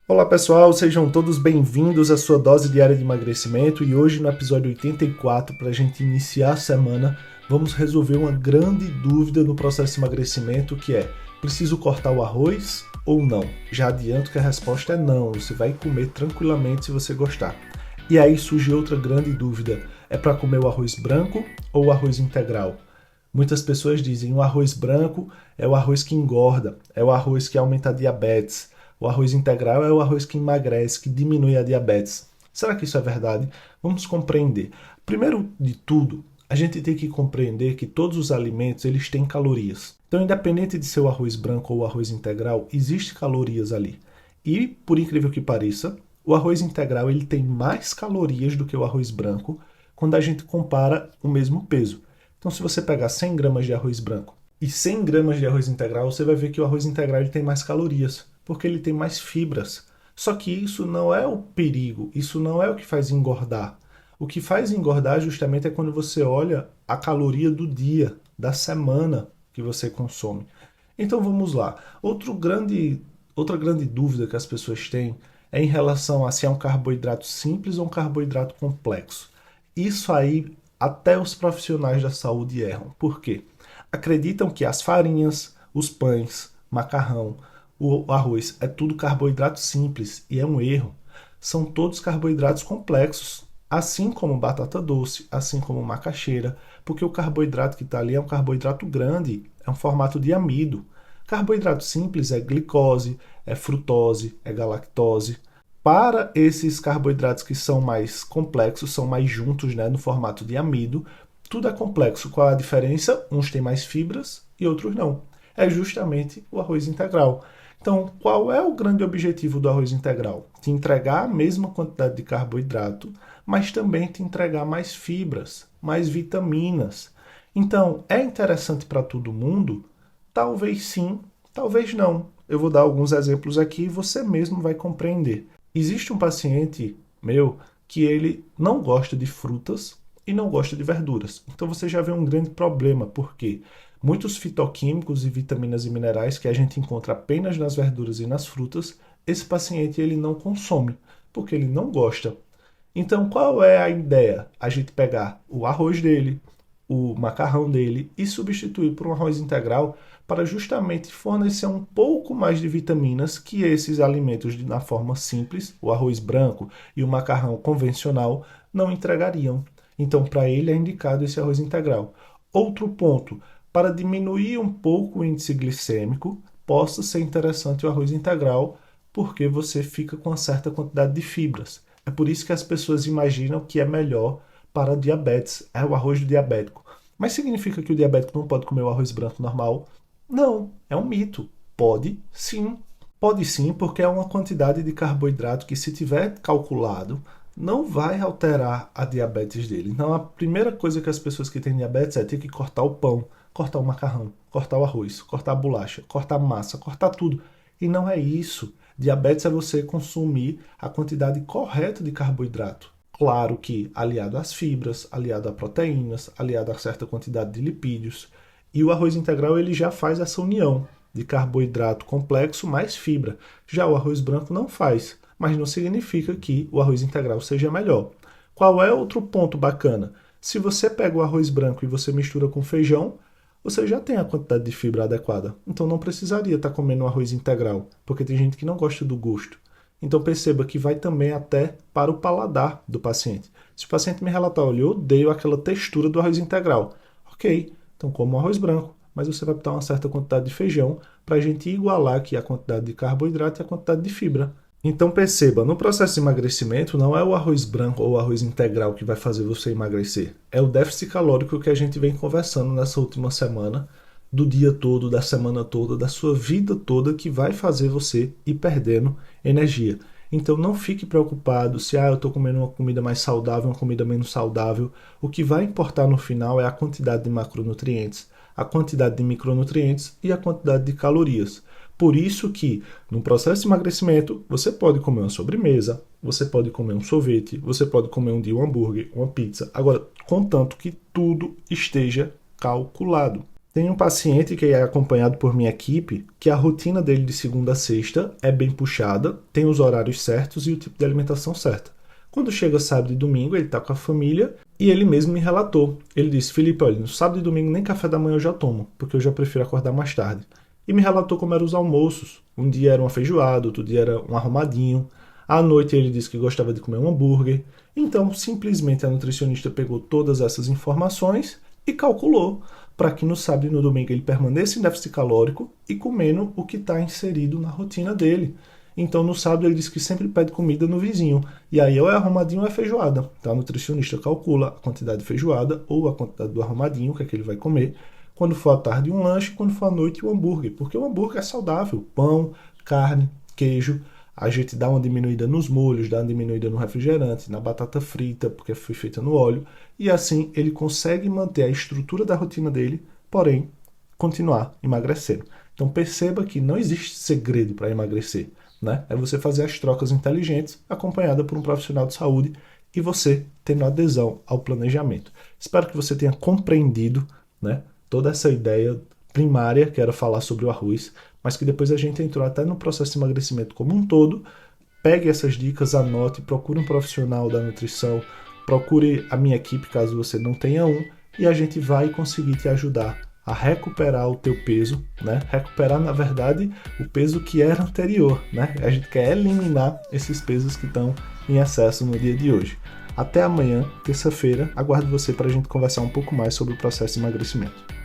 Olá pessoal, sejam todos bem-vindos à sua dose diária de emagrecimento e hoje no episódio 84, para a gente iniciar a semana, vamos resolver uma grande dúvida no processo de emagrecimento que é: preciso cortar o arroz ou não? Já adianto que a resposta é não, você vai comer tranquilamente se você gostar. E aí surge outra grande dúvida: é para comer o arroz branco ou o arroz integral? Muitas pessoas dizem o arroz branco é o arroz que engorda, é o arroz que aumenta a diabetes. O arroz integral é o arroz que emagrece, que diminui a diabetes. Será que isso é verdade? Vamos compreender. Primeiro de tudo, a gente tem que compreender que todos os alimentos eles têm calorias. Então, independente de ser o arroz branco ou o arroz integral, existe calorias ali. E, por incrível que pareça, o arroz integral ele tem mais calorias do que o arroz branco quando a gente compara o mesmo peso. Então, se você pegar 100 gramas de arroz branco e 100 gramas de arroz integral, você vai ver que o arroz integral ele tem mais calorias, porque ele tem mais fibras. Só que isso não é o perigo, isso não é o que faz engordar. O que faz engordar justamente é quando você olha a caloria do dia, da semana que você consome. Então vamos lá. Outra grande dúvida que as pessoas têm é em relação a se é um carboidrato simples ou um carboidrato complexo. Isso aí até os profissionais da saúde erram. Por quê? Acreditam que as farinhas, os pães, macarrão, o arroz é tudo carboidrato simples e é um erro. São todos carboidratos complexos, assim como batata doce, assim como macaxeira, porque o carboidrato que está ali é um carboidrato grande, é um formato de amido. Carboidrato simples é glicose, é frutose, é galactose. Para esses carboidratos que são mais complexos, são mais juntos, né, no formato de amido, tudo é complexo. Qual a diferença? Uns têm mais fibras e outros não. É justamente o arroz integral. Então, qual é o grande objetivo do arroz integral? Te entregar a mesma quantidade de carboidrato, mas também te entregar mais fibras, mais vitaminas. Então, é interessante para todo mundo? Talvez sim, talvez não. Eu vou dar alguns exemplos aqui e você mesmo vai compreender. Existe um paciente meu que ele não gosta de frutas e não gosta de verduras. Então você já vê um grande problema, porque muitos fitoquímicos e vitaminas e minerais que a gente encontra apenas nas verduras e nas frutas, esse paciente ele não consome, porque ele não gosta. Então qual é a ideia? A gente pegar o arroz dele, o macarrão dele e substituir por um arroz integral para justamente fornecer um pouco mais de vitaminas que esses alimentos na forma simples, o arroz branco e o macarrão convencional, não entregariam. Então, para ele é indicado esse arroz integral. Outro ponto, para diminuir um pouco o índice glicêmico, possa ser interessante o arroz integral, porque você fica com uma certa quantidade de fibras. É por isso que as pessoas imaginam que é melhor para diabetes, é o arroz do diabético. Mas significa que o diabético não pode comer o arroz branco normal? Não, é um mito. Pode sim. Pode sim, porque é uma quantidade de carboidrato que, se tiver calculado, não vai alterar a diabetes dele. Então, a primeira coisa que as pessoas que têm diabetes é ter que cortar o pão, cortar o macarrão, cortar o arroz, cortar a bolacha, cortar a massa, cortar tudo. E não é isso. Diabetes é você consumir a quantidade correta de carboidrato. Claro que aliado às fibras, aliado a proteínas, aliado a certa quantidade de lipídios. E o arroz integral ele já faz essa união de carboidrato complexo mais fibra. Já o arroz branco não faz, mas não significa que o arroz integral seja melhor. Qual é outro ponto bacana? Se você pega o arroz branco e você mistura com feijão, você já tem a quantidade de fibra adequada. Então não precisaria estar comendo um arroz integral, porque tem gente que não gosta do gosto. Então perceba que vai também até para o paladar do paciente. Se o paciente me relatar, olha, eu odeio aquela textura do arroz integral. Ok, então coma o arroz branco, mas você vai botar uma certa quantidade de feijão para a gente igualar aqui a quantidade de carboidrato e a quantidade de fibra. Então perceba, no processo de emagrecimento não é o arroz branco ou o arroz integral que vai fazer você emagrecer. É o déficit calórico que a gente vem conversando nessa última semana, do dia todo, da semana toda, da sua vida toda, que vai fazer você ir perdendo energia. Então não fique preocupado se eu estou comendo uma comida mais saudável, uma comida menos saudável. O que vai importar no final é a quantidade de macronutrientes, a quantidade de micronutrientes e a quantidade de calorias. Por isso que, no processo de emagrecimento, você pode comer uma sobremesa, você pode comer um sorvete, você pode comer um dia um hambúrguer, uma pizza. Agora, contanto que tudo esteja calculado. Tem um paciente que é acompanhado por minha equipe, que a rotina dele de segunda a sexta é bem puxada, tem os horários certos e o tipo de alimentação certa. Quando chega sábado e domingo, ele está com a família e ele mesmo me relatou. Ele disse, Felipe, olha, no sábado e domingo nem café da manhã eu já tomo, porque eu já prefiro acordar mais tarde. E me relatou como eram os almoços. Um dia era uma feijoada, outro dia era um arrumadinho. À noite ele disse que gostava de comer um hambúrguer. Então, simplesmente a nutricionista pegou todas essas informações e calculou para que no sábado e no domingo ele permaneça em déficit calórico e comendo o que está inserido na rotina dele. Então, no sábado, ele diz que sempre pede comida no vizinho. E aí, ou é arrumadinho ou é feijoada. Então, a nutricionista calcula a quantidade de feijoada ou a quantidade do arrumadinho, que é que ele vai comer. Quando for à tarde, um lanche. Quando for à noite, um hambúrguer. Porque o hambúrguer é saudável. Pão, carne, queijo. A gente dá uma diminuída nos molhos, dá uma diminuída no refrigerante, na batata frita, porque foi feita no óleo. E assim, ele consegue manter a estrutura da rotina dele, porém, continuar emagrecendo. Então, perceba que não existe segredo para emagrecer. Né? É você fazer as trocas inteligentes, acompanhada por um profissional de saúde e você tendo adesão ao planejamento. Espero que você tenha compreendido, né, toda essa ideia primária, que era falar sobre o arroz, mas que depois a gente entrou até no processo de emagrecimento como um todo. Pegue essas dicas, anote, procure um profissional da nutrição, procure a minha equipe caso você não tenha um, e a gente vai conseguir te ajudar a recuperar o teu peso, né? Recuperar, na verdade, o peso que era anterior, né? A gente quer eliminar esses pesos que estão em excesso no dia de hoje. Até amanhã, terça-feira, aguardo você para a gente conversar um pouco mais sobre o processo de emagrecimento.